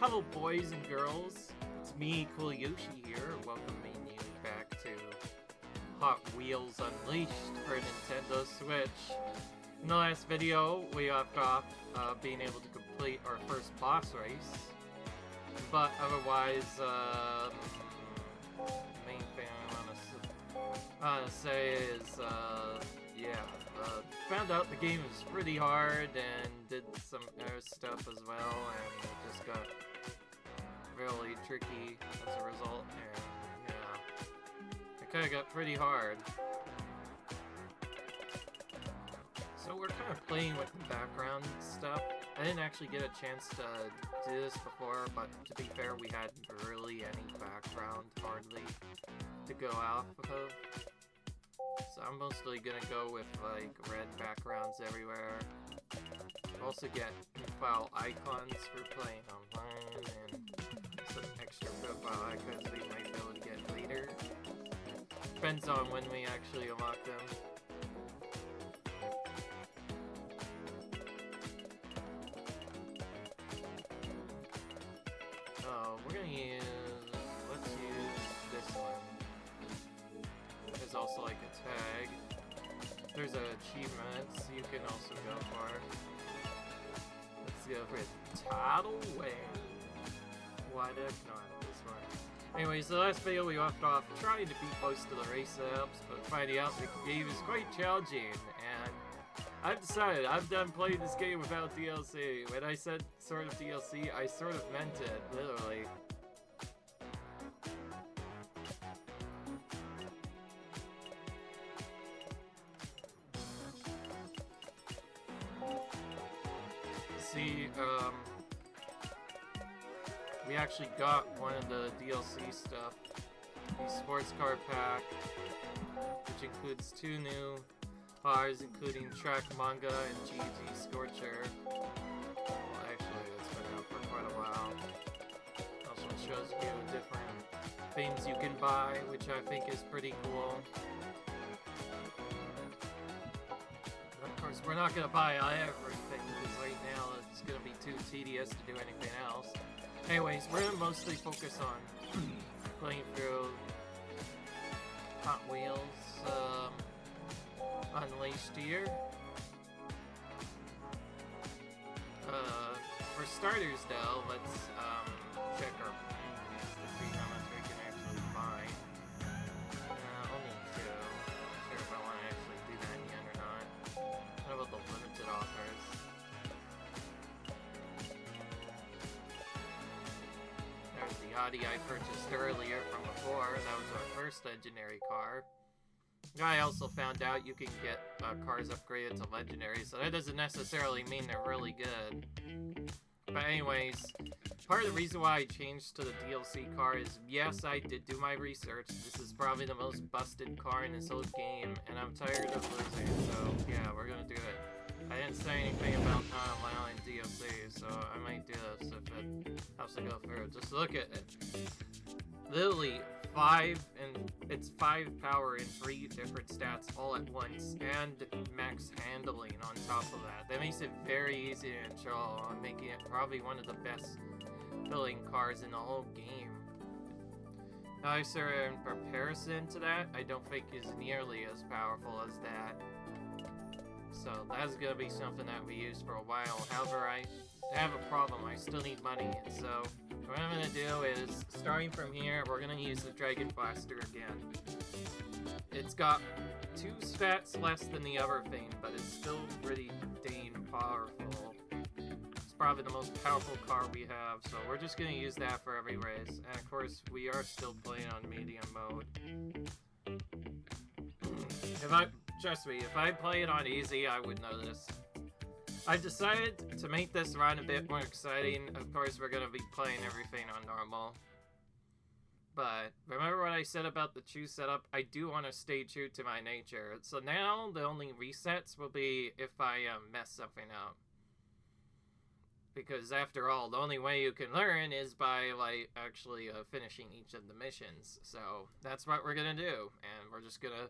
Hello boys and girls, it's me, Cool Yoshi here, welcoming you back to Hot Wheels Unleashed for Nintendo Switch. In the last video, we left off being able to complete our first boss race, but otherwise, main thing I want to say is, found out the game is pretty hard and did some other stuff as well, and it just got really tricky as a result, and yeah, it kinda got pretty hard. So we're kind of playing with the background stuff. I didn't actually get a chance to do this before, but to be fair, we hadn't really any background, hardly, to go off of. So I'm mostly gonna go with like red backgrounds everywhere. Also get profile icons for playing online and some extra profile icons we might be able to get later. Depends on when we actually unlock them. Oh, we're gonna use, let's use this one. There's also like a tag. There's achievements you can also go for. Let's go for Tidal Wave. Why the heck not this one? Anyways, the last video we left off trying to beat most of the race ups, but finding out the game is quite challenging, and I've decided I'm done playing this game without DLC. When I said sort of DLC, I sort of meant it, literally. See, we actually got one of the DLC stuff, the sports car pack, which includes 2 new cars, including Track Manga and GT Scorcher. Well, actually, it's been out for quite a while. Also shows you different things you can buy, which I think is pretty cool. Of course, we're not going to buy everything, because right now it's going to be too tedious to do anything else. Anyways, we're going to mostly focus on playing through Hot Wheels Unleashed here. For starters though, let's check our plans to see how much we can actually buy. Only 2. Not sure if I want to actually do that yet or not. What about the limited offers? There's the Audi I purchased earlier from before. That was our first legendary car. I also found out you can get cars upgraded to legendary, so that doesn't necessarily mean they're really good. But anyways, part of the reason why I changed to the DLC car is, yes, I did do my research. This is probably the most busted car in this whole game, and I'm tired of losing, so yeah, we're gonna do it. I didn't say anything about not allowing DLC, so I might do this if it helps to go through. Just look at it. Literally, 5 power and 3 different stats all at once, and max handling on top of that. That makes it very easy to control, making it probably one of the best filling cars in the whole game. However, in comparison to that, I don't think is nearly as powerful as that. So that's gonna be something that we use for a while. However, I have a problem. I still need money, and so what I'm gonna do is, starting from here, we're gonna use the Dragon Blaster again. It's got 2 stats less than the other thing, but it's still pretty dang powerful. It's probably the most powerful car we have, so we're just gonna use that for every race. And of course, we are still playing on medium mode. Trust me, if I play it on easy, I would know this. I decided to make this run a bit more exciting. Of course, we're going to be playing everything on normal. But remember what I said about the true setup? I do want to stay true to my nature. So now the only resets will be if I mess something up. Because after all, the only way you can learn is by like actually finishing each of the missions. So that's what we're going to do. And we're just going to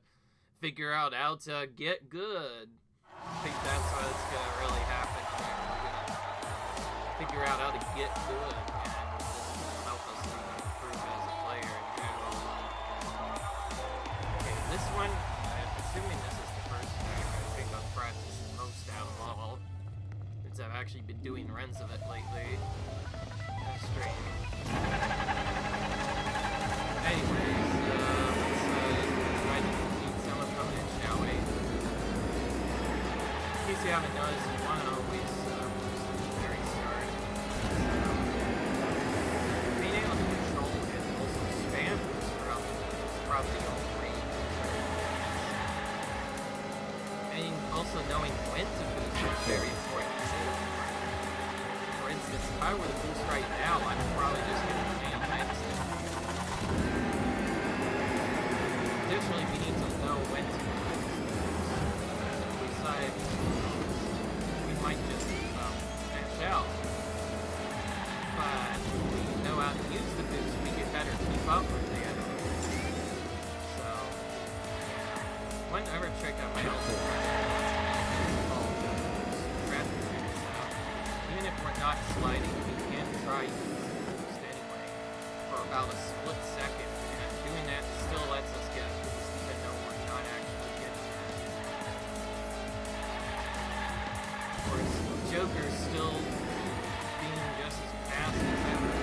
figure out how to get good. I think that's what's gonna really happen here. We're gonna figure out how to get good and one, I'm assuming this is the first track I think I've practiced the most out of all. Since I've actually been doing runs of it lately. That's strange. Anyways, let's try to defeat some opponents, shall we? In case you haven't noticed, you want to always boost at the very start. Being able to control and also spam boost throughout the game is probably all great. And also knowing when to boost is very important too. For instance, if I were to boost right now, I'm probably just going to fail next. Additionally, we need to know when to boost. Besides, we might just mash out. But if we know how to use the boost, we can better keep up with the enemies. So, yeah. One other trick I might also try is called traffic boost. Even if we're not sliding, we can try using the boost anyway for about a split second. And doing that still lets us get a boost even though we're not actually getting it. Of course, Joker's still being just as fast as ever.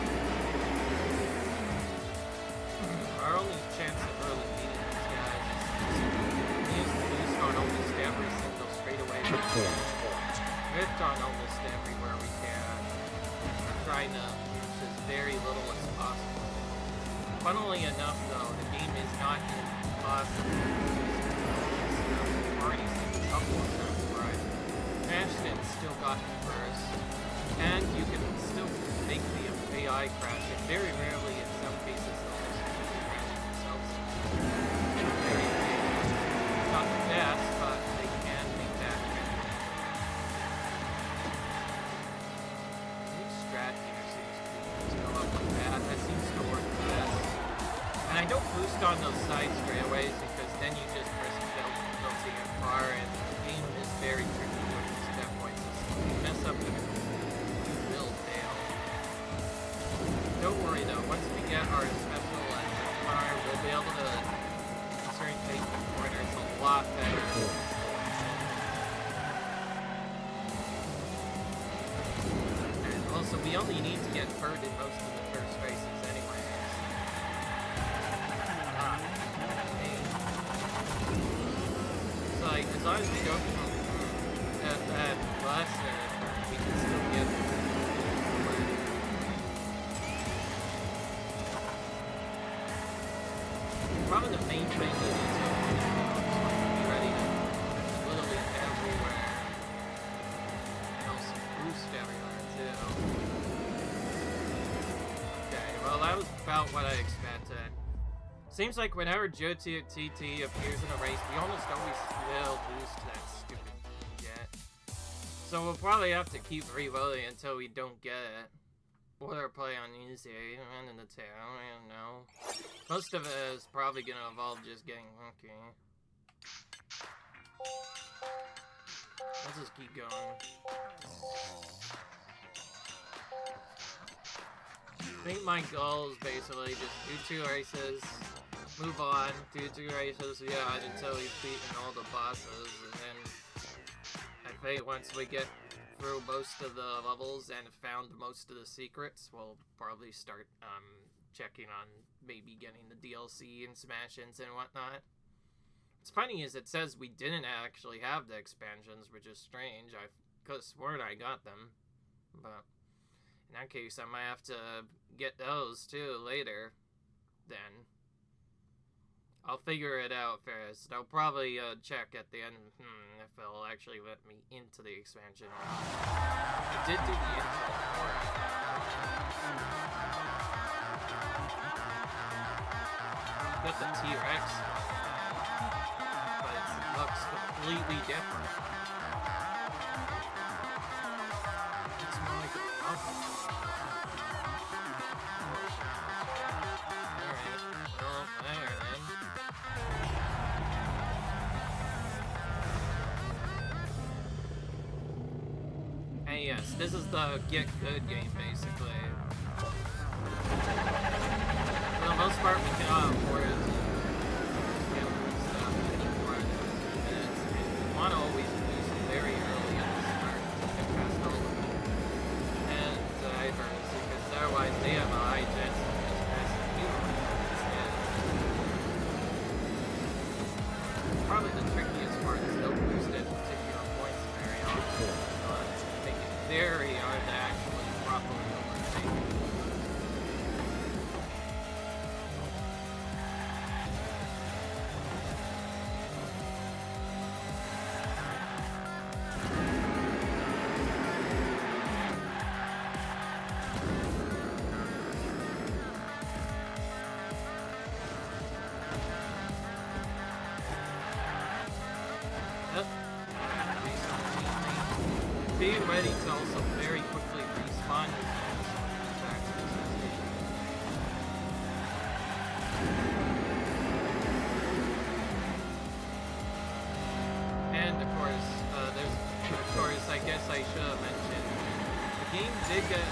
Our only chance of really beating these guys is to use the boost on almost every single straightaway we can. Rift on almost everywhere we can. We're trying to use as very little as possible. Funnily enough, though, the game is not impossible. I've already seen a couple of times where I smashed it and still got it first. And you can still make the AI crash, and very rarely, in some cases, they'll just crash themselves. Very rare. Not the best, but they can make that happen. New strat here seems to be just go up like that. That seems to work the best. And I don't boost on those side straightaways because then you just risk melting your car, and the game is very tricky with these step points. If you mess up, you will fail. Don't worry though, once we get our special electric car, we'll be able to certain take the corners a lot better. And also, we only need to get hurt in most of the first races anyways. So like, as long as we don't at that bus, we can still get probably the main thing we need to be ready to literally everywhere. And also boost everywhere too. Okay, well that was about what I expected. Seems like whenever JoTT appears in a race, we almost always will boost that stupid jet. So we'll probably have to keep reloading until we don't get it. Or play on easy, and in the tail, I don't know. Most of it is probably gonna involve just getting lucky. Let's just keep going. I think my goal is basically just do 2 races, move on, do 2 races, yeah, until we've beaten all the bosses, and then I think once we get through most of the levels and found most of the secrets, we'll probably start checking on maybe getting the DLC and Smash-ins and whatnot. What's funny is it says we didn't actually have the expansions, which is strange. I could have sworn I got them, but in that case I might have to get those too later. Then I'll figure it out first. I'll probably check at the end if it'll actually let me into the expansion. I did do the intro for it. Got the T-Rex, but it looks completely different. It's more like a puzzle. Alright, well, there then. And yes, this is the Get Good game, basically. For the most part, we cannot afford it to get good stuff. get ready to also very quickly respawn your teams. And of course, I guess I should have mentioned, the game did get a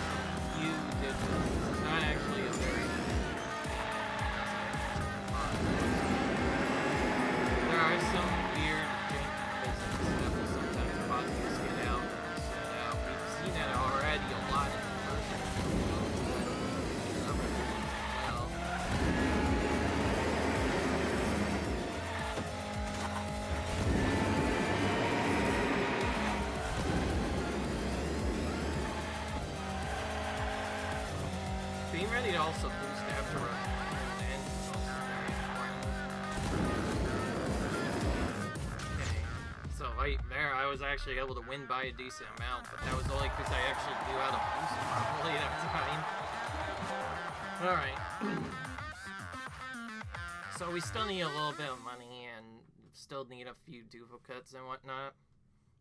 few digits. It's not actually a very there are some weird physics that will sometimes cause you to skid out. So we've seen that already a lot in the version. Being ready to also boost after a end is also very important. So right there, I was actually able to win by a decent amount, but that was only because I actually knew how to boost properly that time. Alright. So we still need a little bit of money and still need a few duplicates and whatnot.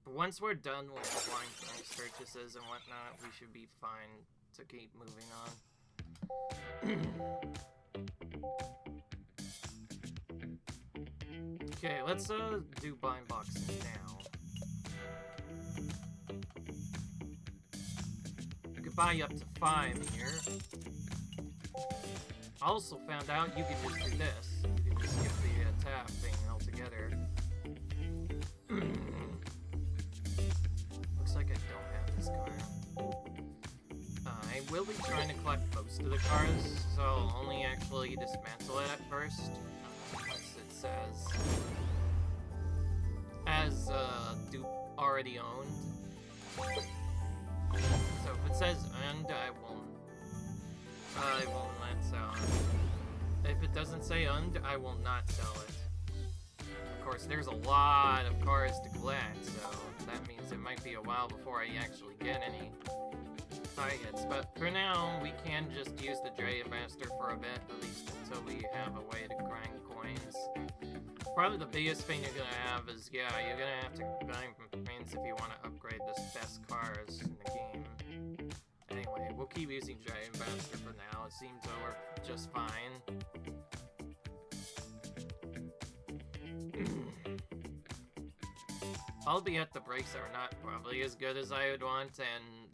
But once we're done with the blind price purchases and whatnot, we should be fine to keep moving on. Okay, let's do blind boxes now. You could buy up to 5 here. I also found out you could just do this. You could just skip the tab thing altogether. Looks like I don't have this car. I will be trying to collect most of the cars, so I'll only actually dismantle it at first. Unless it says as dupe already owned. So if it says owned, I won't let sell it. If it doesn't say owned, I will not sell it. Of course, there's a lot of cars to collect, so that means it might be a while before I actually get any targets. But for now, we can just use the Dre Ambassador for a bit, at least until we have a way to grind coins. Probably the biggest thing you're gonna have is, yeah, you're gonna have to grind coins if you want to upgrade the best cars in the game. Anyway, we'll keep using Dre Ambassador for now. It seems to work just fine. Albeit the brakes are not probably as good as I would want, and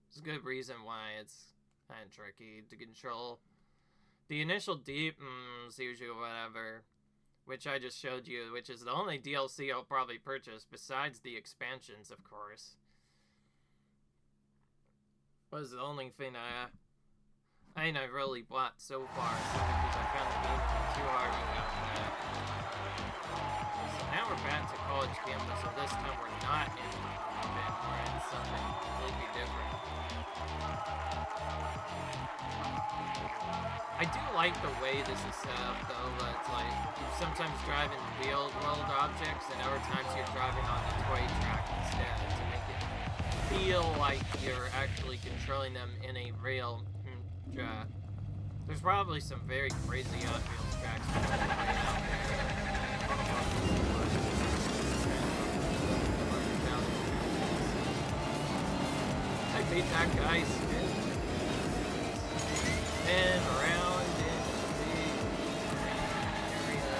it's a good reason why it's kind of tricky to control. The initial deep is usually whatever, which I just showed you, which is the only DLC I'll probably purchase besides the expansions, of course. Was the only thing I really bought so far, simply because I found the game too hard without that. So now we're back to college campus, so this time we're not in Bend, we're in something completely different. I do like the way this is set up, though. It's like you sometimes drive in real world objects, and other times you're driving on the toy track instead to make it feel like you're actually controlling them in a real track. There's probably some very crazy Hot Wheels tracks out there. I beat that guy spin around in the big area.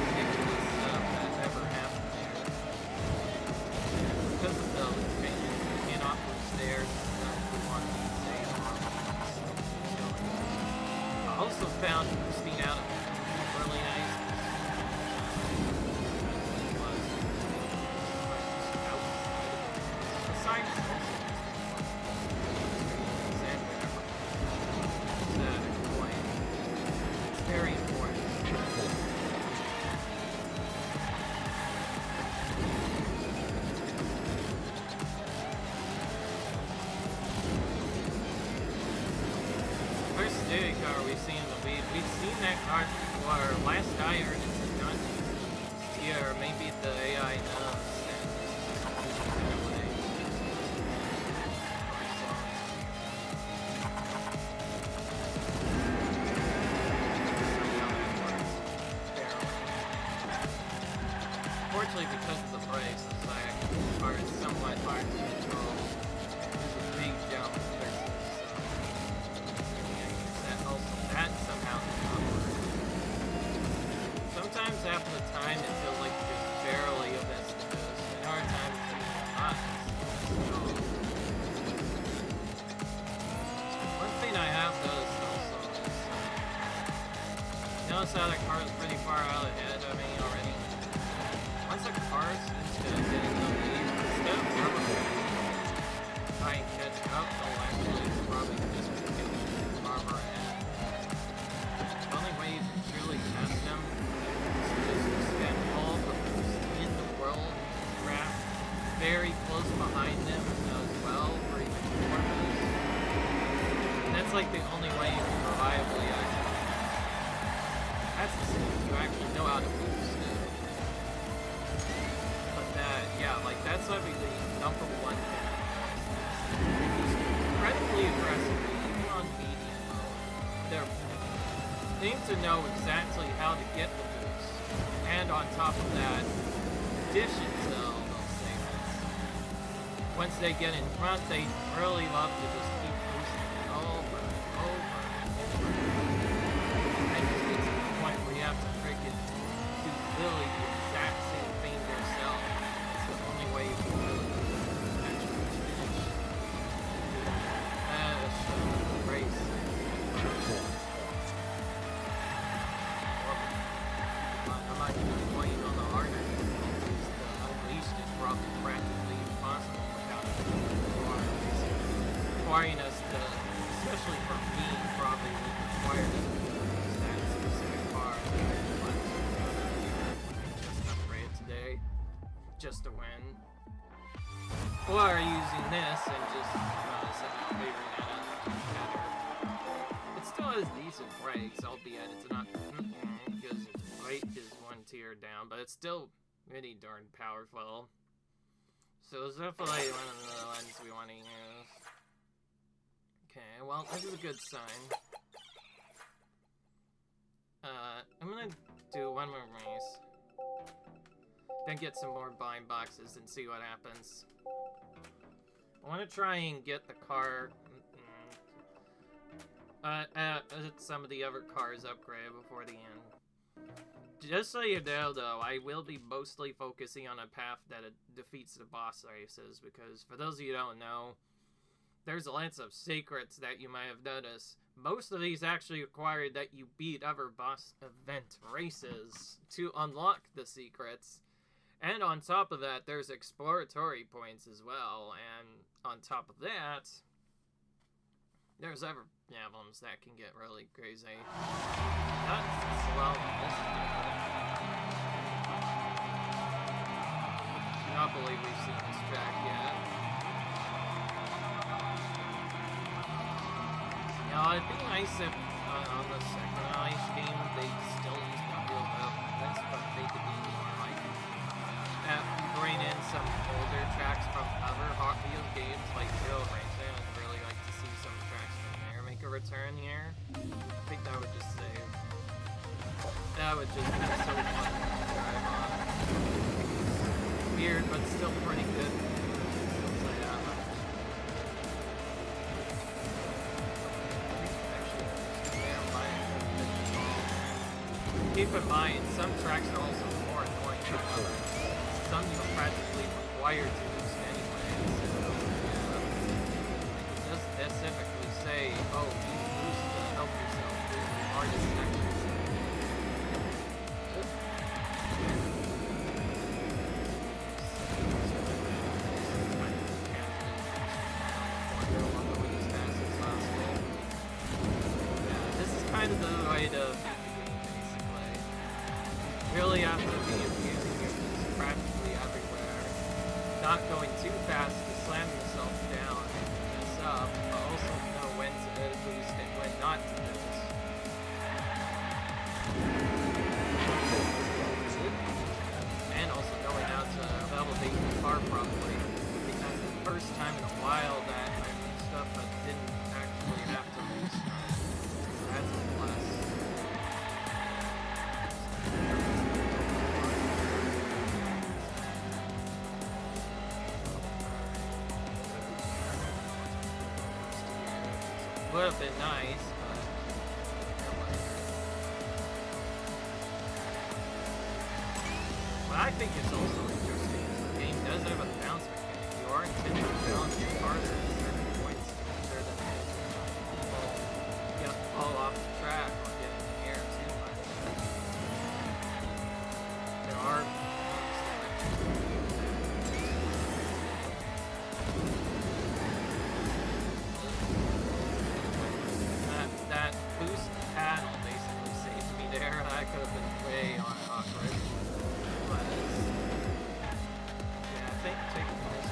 Ridiculous stuff that never happened there. Because of those changes, you cannot put stairs that we want to stay on. I also found boosting out of really nice. Very important. First day car we've seen in the lead. We've seen that car before. Last I heard it's a dungeon. Here, maybe the AI knows. traction control is a big jump versus also that somehow does not work. Sometimes half the time it feels like you're just barely a best to boost, and other times it's not. One thing I have noticed also is notice how that car is pretty far out ahead of me already. Once a car seems to get in the lead, instead of try and catch up, they'll actually probably just get farther ahead. The only way you can truly test them is just to spend all the boost in the world, grab very close behind them as well for even more boost. And that's like the only way you can reliably actually that's the thing, you actually know how to boost it. But that, yeah, like that's probably the number one thing. Incredibly aggressive, even on medium mode. They need to know exactly how to get the boost. And on top of that, addition to all those things, once they get in front, they really love to just keep boosting it over and over and over. And just get to the point where you have to freaking do literally the exact same thing yourself. It's the only way you can really actually finish the race. I'm not even playing on the harder difficulties. The Unleashed is probably practically impossible without it requiring us to, especially for me, probably require us to use that specific car. Just upgrade today, just to win. Or using this and just somehow figuring that out better. It still has decent brakes, albeit it's not because its weight is one tier down, but it's still really darn powerful. So it's definitely one of the ones we want to use. Okay, well, this is a good sign. I'm gonna do one more race. Then get some more blind boxes and see what happens. I want to try and get the car some of the other cars upgraded before the end. Just so you know, though, I will be mostly focusing on a path that defeats the boss races, because for those of you who don't know, there's lots of secrets that you might have noticed. Most of these actually require that you beat other boss event races to unlock the secrets. And on top of that, there's exploratory points as well, and on top of that, there's other problems that can get really crazy. Not slow. I don't believe we've seen this track yet. You know, it'd be nice if on the second Ice game they still used the real this, but they could be more like bring in some older tracks from other Hot Wheels games like Real Racing. I'd really like to see some tracks from there make a return here. I think that would just save. That would just be so fun to drive on. Weird, but still pretty good. Still say that much. Keep in mind, some tracks are also more annoying than others. Some you're practically required to boost anyway. So, it does specifically say, oh, you boost to help yourself through the hardest sections. This is kind of the way to beat the game, basically. Really have to be practically everywhere. Not going too fast to slam yourself down and mess up, but also know when to boost and when not to boost. And also knowing how to elevate the car properly. Because the first time in a while that I messed up but didn't actually have to boost. That's a plus. Would have been nice, but what I think is also interesting is the game does have a bounce mechanic. You are intended to bounce your harder at certain points to make sure that people fall off the track or get in the air too much. There are that boost paddle basically saved me there. That could have been way on awkward. But yeah, I think taking this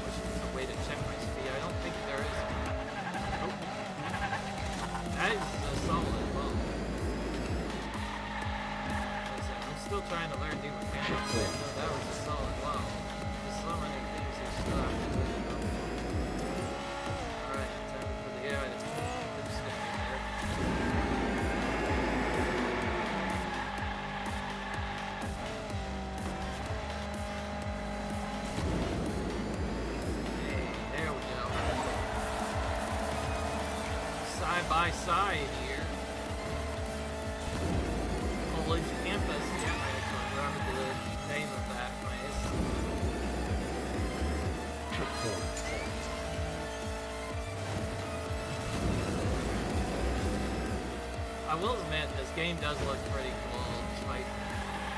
wish there was a way to check my speed. I don't think there is. Oh. That is a solid low. Listen, I'm still trying to learn new mechanics, so that was a solid low. There's so many things you still have to do. Alright, time for the AI to boost it there. Hey, there we go. Side by side here. College campus, yeah, I actually remember the name of that place. I will admit, this game does look pretty cool, despite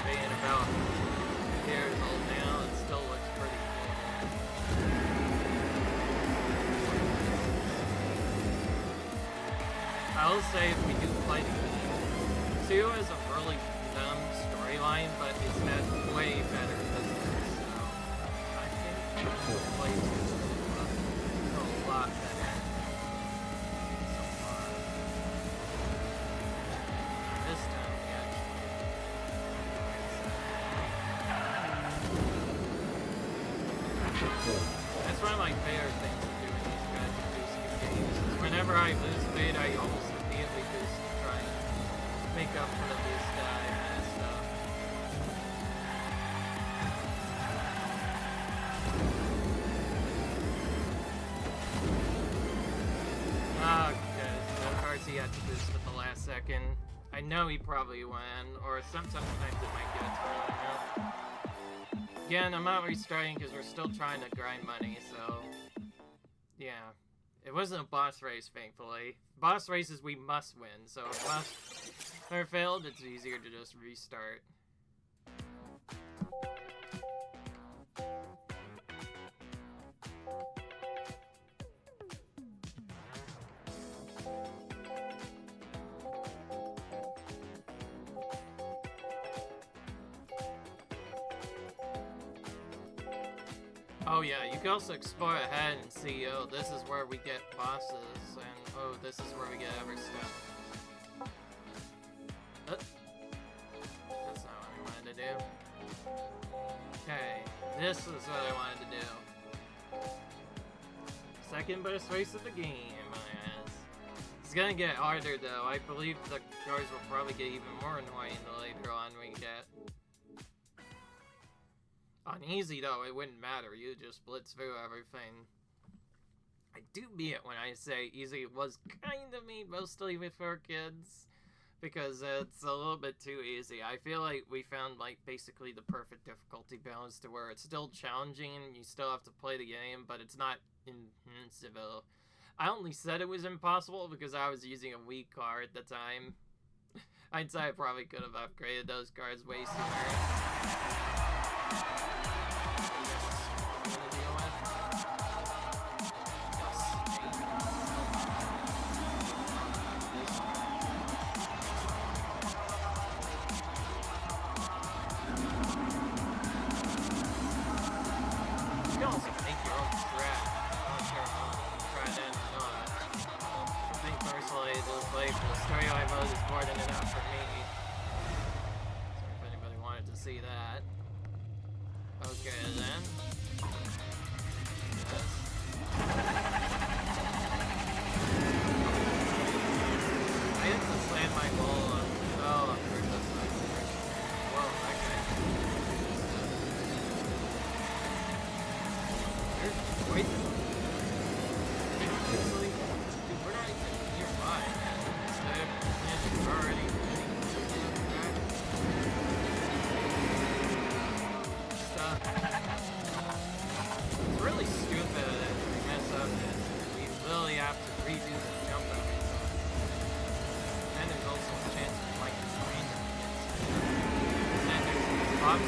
being about years old now, it still looks pretty cool. I will say, if we do play the game, 2 is a really dumb storyline, but it's had way better business, so I think play 2 is a lot better so far. This time, we actually. That's one of my favorite things to do in these strategy boosting games. Is whenever I lose speed, I almost immediately boost to try and make up for the boost that I messed up. Okay, so of course he had to boost at the last second. I know he probably won, or sometimes it might get to him. Again, I'm not restarting because we're still trying to grind money, so yeah. It wasn't a boss race, thankfully. Boss races we must win, so if boss are failed, it's easier to just restart. Oh yeah, you can also explore ahead and see, oh, this is where we get bosses, and oh, this is where we get every step. That's not what I wanted to do. Okay, this is what I wanted to do. Second best race of the game, my ass. It's gonna get harder though. I believe the cars will probably get even more annoying the later on we get. On easy though, it wouldn't matter. You just blitz through everything. I do mean it when I say easy was kind of made mostly for kids, because it's a little bit too easy. I feel like we found like basically the perfect difficulty balance to where it's still challenging and you still have to play the game, but it's not invincible. I only said it was impossible because I was using a weak car at the time. I'd say I probably could have upgraded those cars way sooner. See that. Okay then. Yes. I had to slam my goal on. Oh, I'm sure that's not. Whoa, okay. box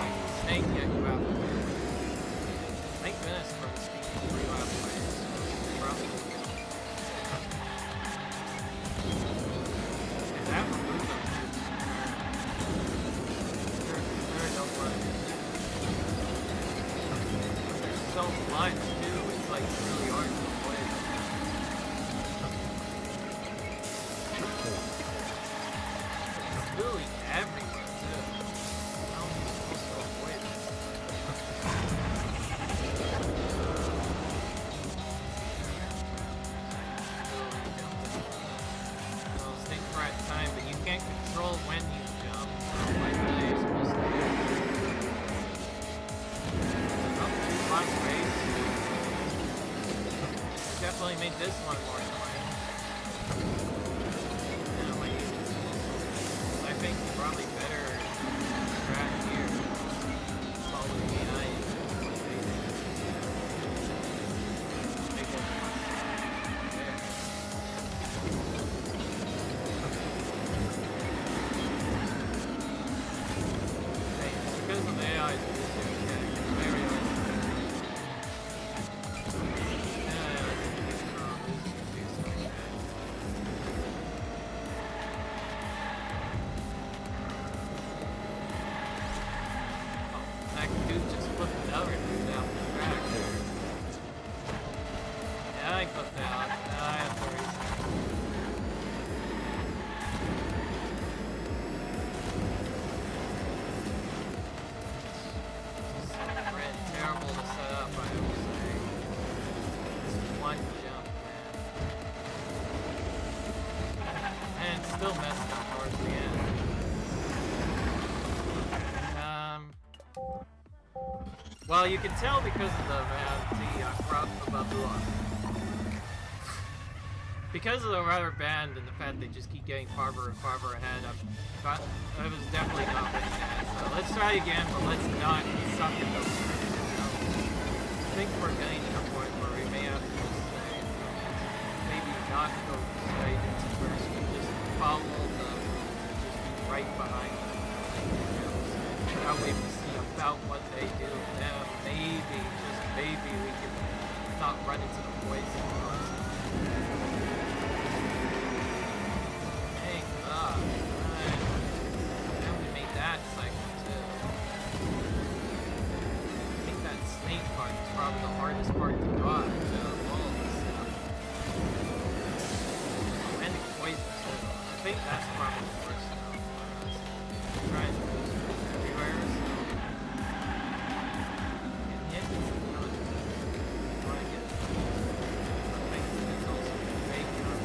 like Snake, yet you have to win. Thank goodness for the speed 3-lap race. Probably and that removes them. There don't run. There's so much too, it's like really hard to avoid. It's really everywhere too. How am I supposed to avoid it? Well, stay for at time, but you can't control when you jump. So like what are you supposed to do? Last race. Definitely made this one more annoying. I think probably better track here. Follow behind. Make it there. Hey, because of AI, it's very hard. Still messed up towards the end. Well, you can tell because of the because of the rubber band and the fact they just keep getting farther and farther ahead. I was definitely not winning that. So let's try again, but let's not suck at those. I think we're getting to a point where we may have to just say, maybe not go straight into first. Follow them, just be right behind them. That way we see about what they do. Now maybe, just maybe, we can not run into the poison cross. Thank God. Right. And we made that cycle too. I think that snake part is probably the hardest part to dodge. All this stuff. Oh, and the poison too. I think that's probably the worst now for us. Trying to boost everywhere, so and yet it's not trying to get I think it's also making our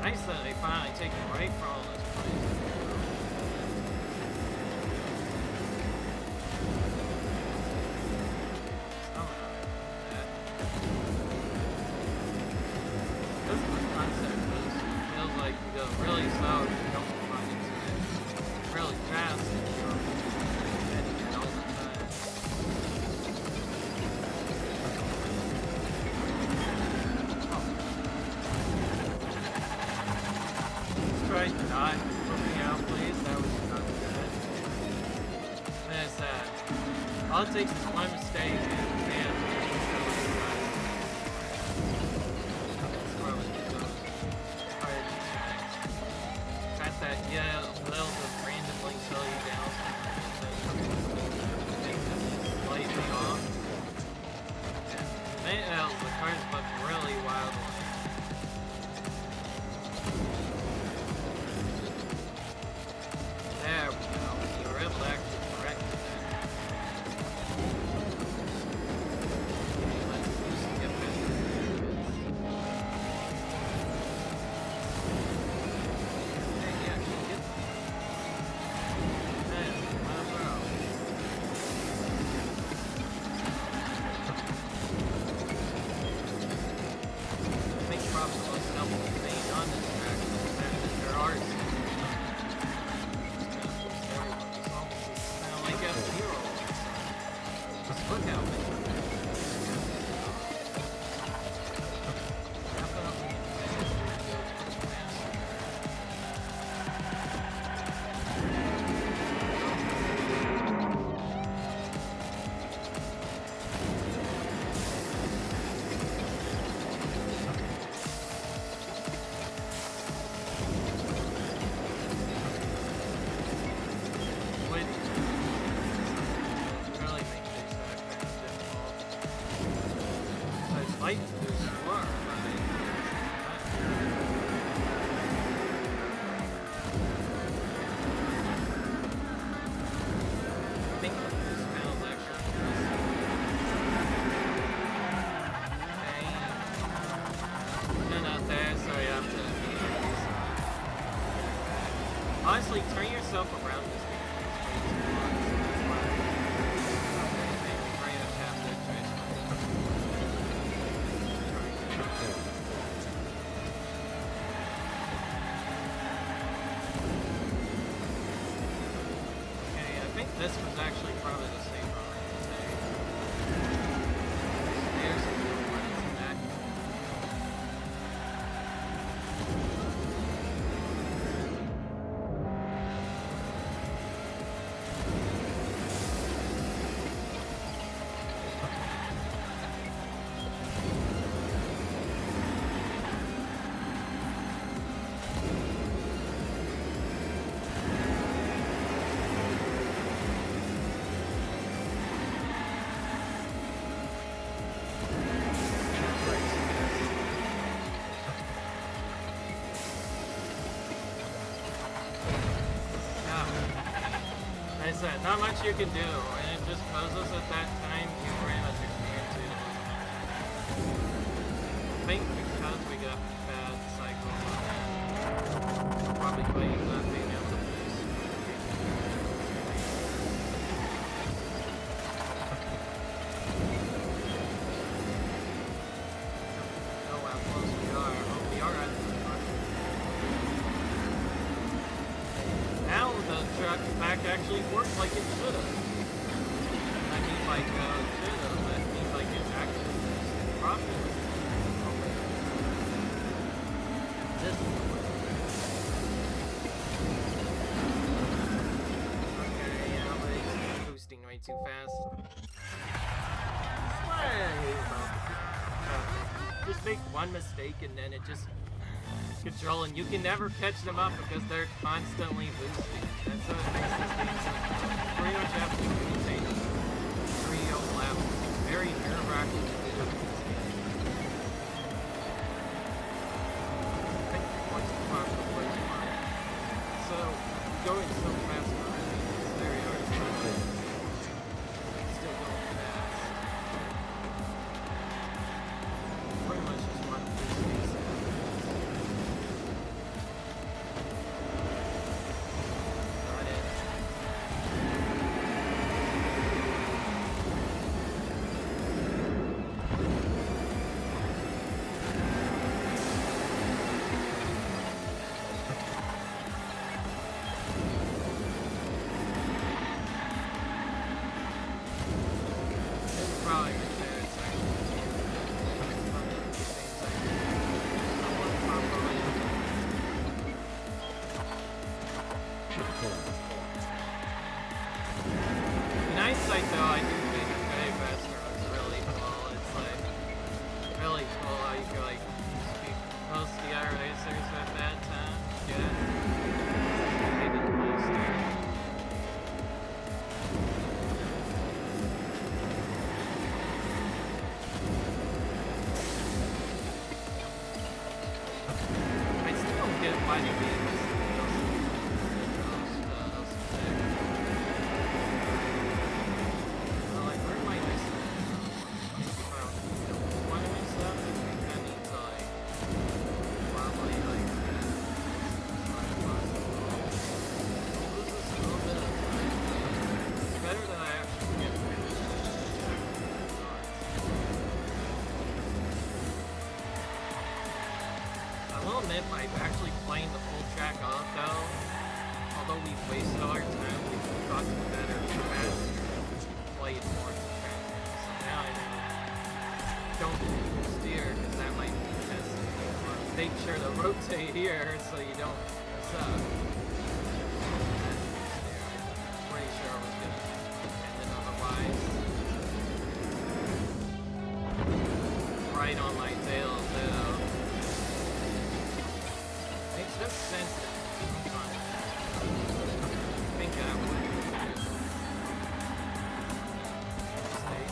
nice that they finally take a break for all this place. This is the concept. It feels like you go really slow and you don't run into it really fast and you go heading it all the time. Try to not put me out, please. That was not good. There's that. All it takes is one mistake and damn. That's probably those hard times. Got that, yeah, little just randomly slow you down. Makes it slightly off. Yeah. The cars look really wild. There we go. So we're able to actually correct that. Honestly, turn yourself around this game. That's why they very much have their choice. Okay, I think this was actually probably the same route. There's some good ones in that. Like I said, not much you can do, and it just poses at that time you ran as your can too. I think because we got bad cycles on it, we're probably fighting not being able to boost. Oh, how close we are. Oh, we are at the front. Now the truck back actually works like it should have. I mean, like, should have. That means, like, it actually was properly. This is the way. Okay, yeah, but it's boosting way too fast. That's what I hate about the just make one mistake and then it just controlling. You can never catch them up because they're constantly boosting. That's what makes this game so pretty much have to maintain 3-0 levels. Very nerve-wracking to do with this game. I think points to far from the place fine. So going so fast already, it's very hard to find. Still going fast. Pretty much just one boosting set. Probably right there. It's actually in hindsight, though, I do think Bay Faster was really cool. It's like really cool how you can like speak most of the other racers at that time. Yeah. Maybe the most there. I still don't get why the game is like, where am I missing? One of my stuff, I think I need to like probably like lose this a little bit of time. It's better that I actually get I will admit, by actually playing the full track off though, although we've wasted all our time, we've gotten better faster, played more of the track. So now I don't steer, because that might be testing. Or make sure to rotate here so you don't mess up. I'm pretty sure I was good. And then otherwise, right on my tail too. Makes no sense that I'm trying to think that way. Mistake.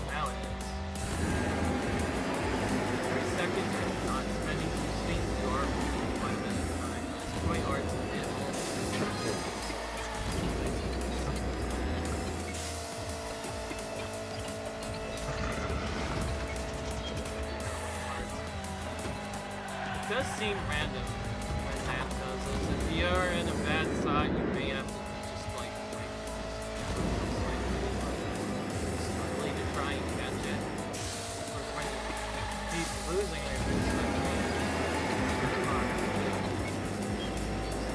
Now it is. Every second you're not spending boosting your 1 minute time. It's quite hard to hit all of this. It does seem random when that does If you're in a bad spot, you may have to just like slowly to try and catch it. Or when you keep losing it, it's like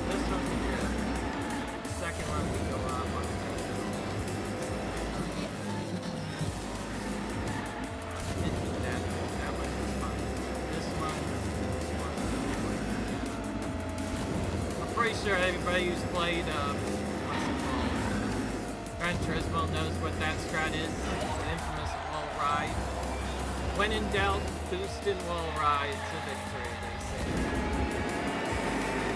this one here. The second one we go up on the didn't do that. That one was fine. This one. I'm pretty sure everybody who's played, what's it called? Gran Turismo knows what that strat is. It's an infamous wall ride. When in doubt, boost and wall ride to victory, they say.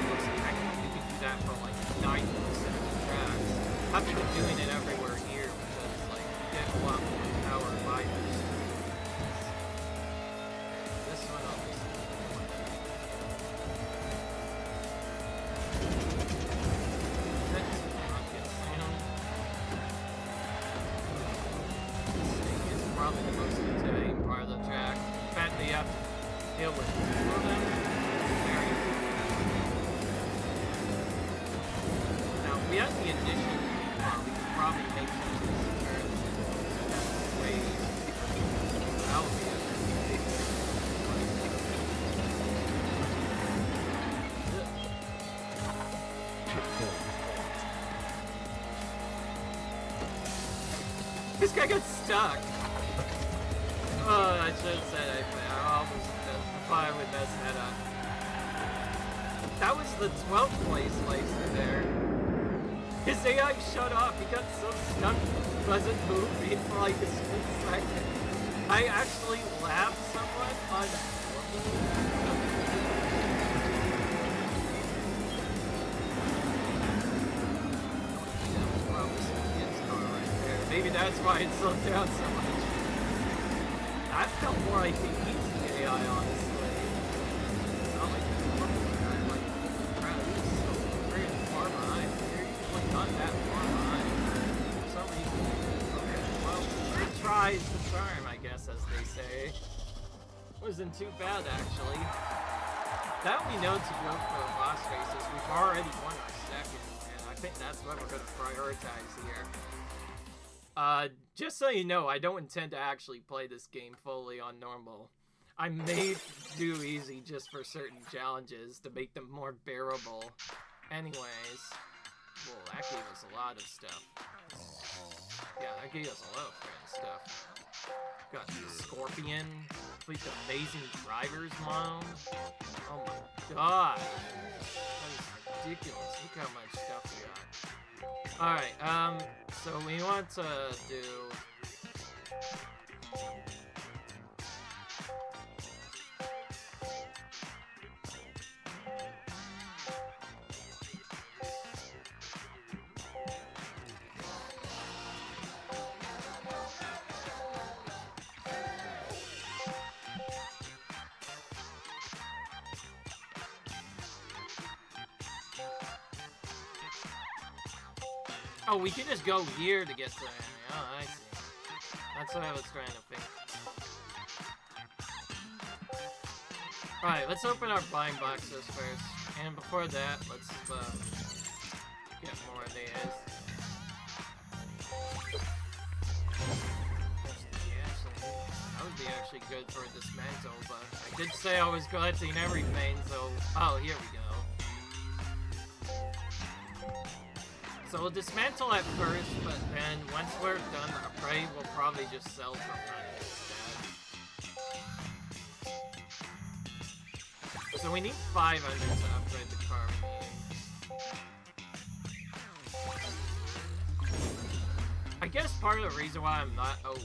Looks like I can do that for like 90% of the tracks. I've been doing it everywhere here because, like, you get a lot more power by boosting. This one I'll just probably the most intimidating part of the track. The fact that you have to deal with two of them is very Now, if we had the addition, we could probably make some of these turns way easier. That would be a big This guy got stuck. Oh, I should have said I almost thought I would mess that up. That was the 12th place laser there. His AI shut off. He got so stuck he wasn't moving for like a split second. I actually laughed somewhat on maybe that's why it slowed down so much. That felt more like the easy AI, honestly. It's not like the normal guy. Like, crap, he was so freaking far behind here. He was not that far behind. For some reason. Okay, well, three tries the charm, I guess, as they say. Wasn't too bad, actually. That we know to go for boss races. We've already won our second, and I think that's what we're going to prioritize here. Just so you know, I don't intend to actually play this game fully on normal. I may do easy just for certain challenges to make them more bearable. Anyways, well, that gave us a lot of stuff. Yeah, that gave us a lot of friend stuff. Got the Scorpion, complete the Amazing Drivers model. Oh my god. That is ridiculous. Look how much stuff we got. Alright, so we want to do... Oh, we can just go here to get to him. Oh, I see. That's what I was trying to think. Alright, let's open our blind boxes first. And before that, let's get more of these. That would be actually good for a dismantle, but I did say I was collecting everything, so... Oh, here we go. So we'll dismantle at first, but then once we're done the upgrade, we'll probably just sell for money instead. So we need 500 to upgrade the car. I guess part of the reason why I'm not... Oh.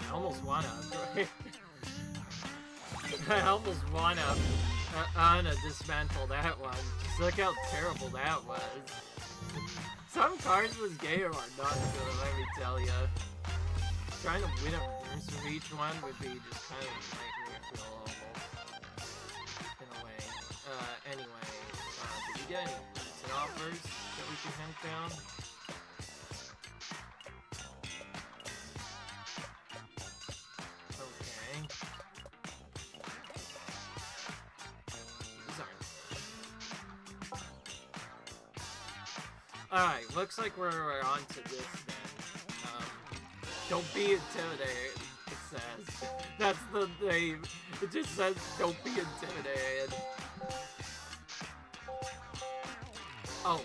I almost wanna upgrade. I almost wanna dismantle that one. Just look how terrible that was. Some cars in this game are not good, let me tell ya. Trying to win a verse from each one would be just kind of make me feel awful. In a way. Anyway, did we get any decent offers that we can hunt down? Okay. These aren't... Alright, looks like we're on to this then. Don't be intimidated, it says. That's the name. It just says, don't be intimidated. Oh,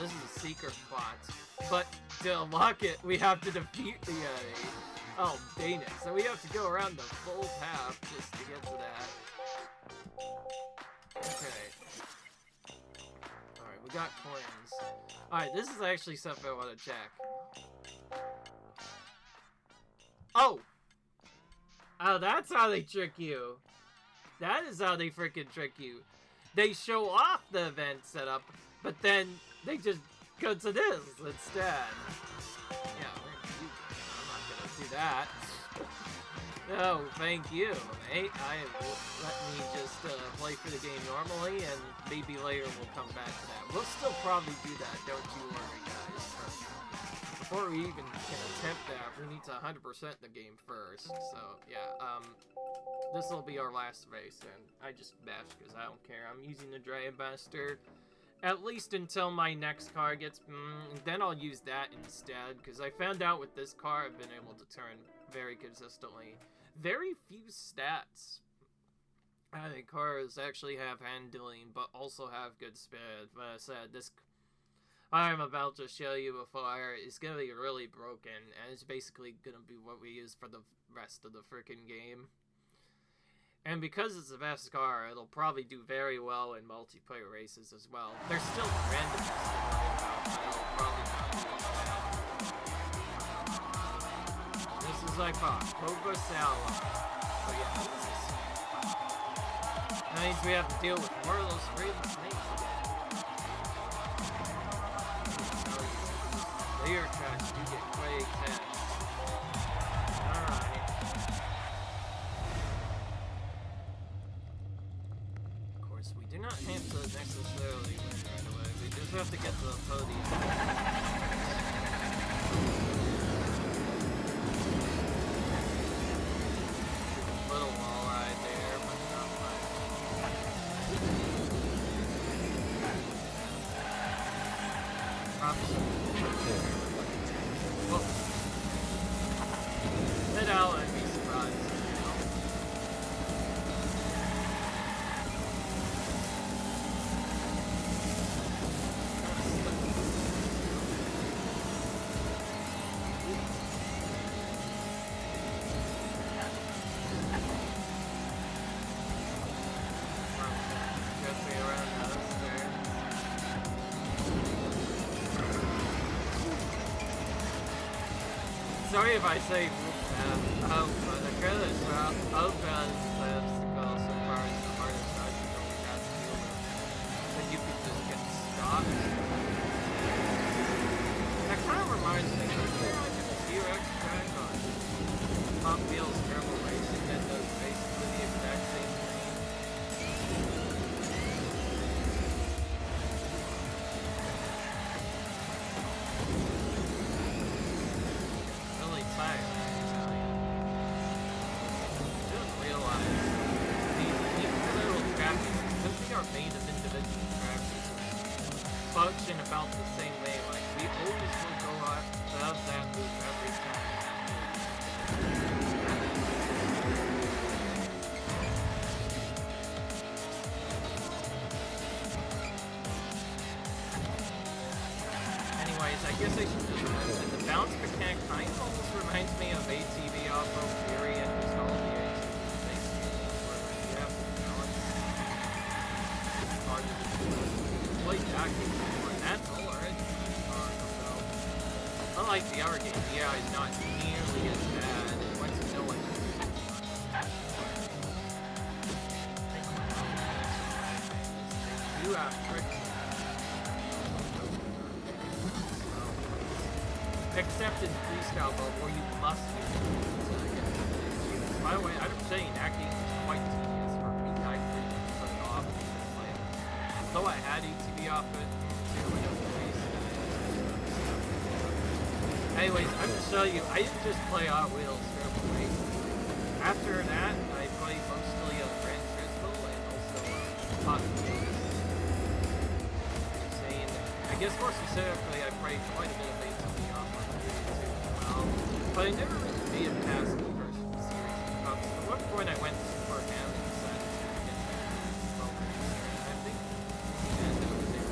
this is a secret plot. But to unlock it, we have to defeat the enemy. Oh, dang it. So we have to go around the full path just to get to that. Okay. Alright, we got coins. Alright, this is actually something I want to check. Oh! Oh, that's how they trick you. That is how they freaking trick you. They show off the event setup, but then they just go to this instead. Yeah, I'm not gonna do that. No, thank you. Hey, let me just play through the game normally, and maybe later we'll come back to that. We'll still probably do that, don't you worry, guys. Before we even can attempt that, we need to 100% the game first. So, yeah, this will be our last race, and I just bash because I don't care. I'm using the Dragon Buster. At least until my next car gets... then I'll use that instead, because I found out with this car I've been able to turn very consistently. Very few stats. The cars actually have handling, but also have good speed. But I said, this I'm about to show you before is going to be really broken, and it's basically going to be what we use for the rest of the freaking game. And because it's the best car, it'll probably do very well in multiplayer races as well. There's still randomness to worry about, but it'll probably not be as bad. This is like Cobra Sala. So yeah, that means we have to deal with more of those freaking snakes again. Layer tracks do get quite intense. Alright. Of course, we do not have to necessarily win right away. We just have to get to the podium. Little walleye there, but not much. Whoa. Head out and be surprised. Sorry if I say but the credits for outbound obstacles so far is the hardest side you don't have to deal with. But you can just get stopped. That kind of reminds me of the T-Rex track on Hot Wheels Turbo Racing that does basically the exact same thing. Function about the same way, like we always will go above that loop every time. Anyways, I guess I should just mention the bounce mechanic kind of almost reminds me of ATV Off-Road Fury and just all the ATV basically, where you have to balance. It's hard to do. Play that game. That's all already. So, unlike the other game, the AI is not nearly as bad, and once you know what to do, you have tricks. Except in freestyle mode, where you must use it. By the way, I'm saying that game is quite tedious for me. I freaking put it off and play it. Though I had ATV off it. Anyways, I'm gonna show you, I didn't just play Hot Wheels Turbo Racing. After that, I played mostly Gran Turismo and also Hot Wheels. I'm saying, I I guess more specifically, I played quite a bit of Fates of the Opera as well, but I never really made it past the first series of cups. At one point, I went super ham and decided to get well, I think, and it was able to get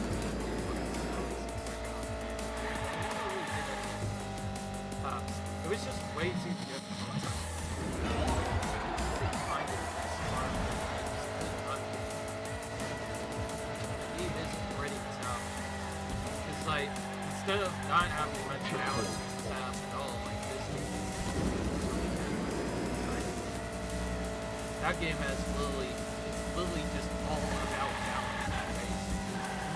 it was just way too difficult. Find it smart. Game is pretty tough. It's like, instead of not having much balance in setup at all, like this game, that game has literally, it's literally just all about balance.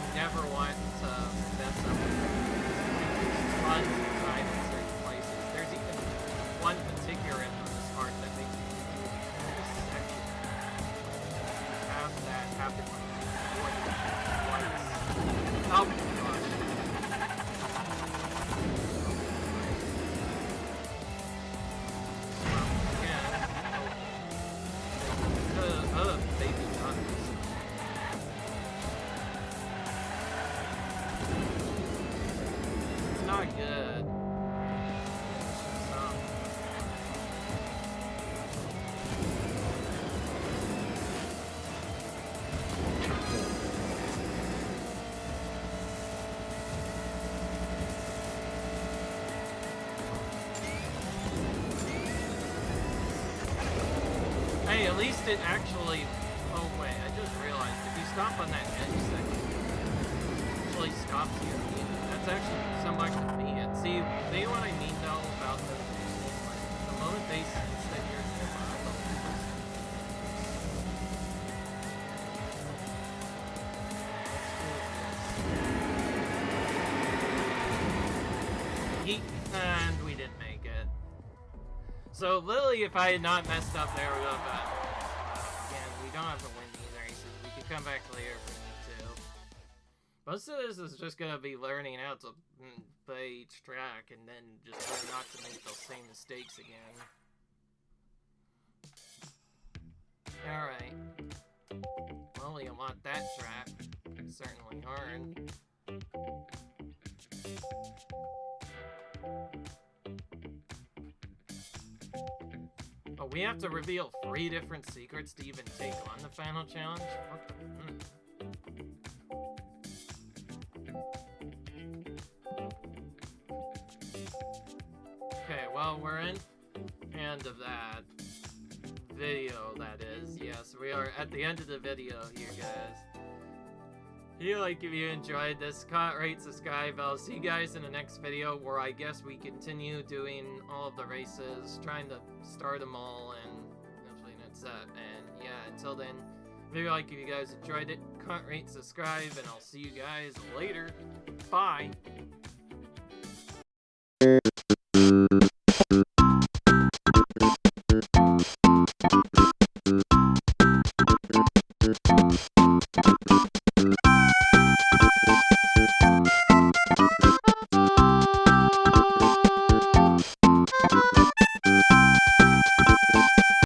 You never want to mess up with it. There's tons of time in certain places. There's even one particular infamous part that makes you do this section. Have that happen more than twice. Oh my gosh. Baby ducks. It's not good. Hey, at least it actually... Oh wait, I just realized, if you stop on that edge section, it actually stops you. That's actually somewhat convenient. See, they know what I mean though about those visuals, like, the moment they sense that you're nearby, they'll do this. Yeet, and we didn't make it. So literally, if I had not messed up there, we would have again, we don't have to win these races. We can come back later if we need to. Most of this is just gonna be learning how to play each track and then just learn not to make those same mistakes again. Alright. Well, we unlocked that track. Certainly hard. Oh, we have to reveal 3 different secrets to even take on the final challenge? What the... Okay, well, we're in end of that video, that is. Yes, we are at the end of the video here, guys. If you enjoyed this, comment, rate, subscribe. I'll see you guys in the next video where I guess we continue doing all of the races, trying to start them all, and hopefully that's that. And yeah, until then, if you guys enjoyed it, comment, rate, subscribe, and I'll see you guys later. Bye!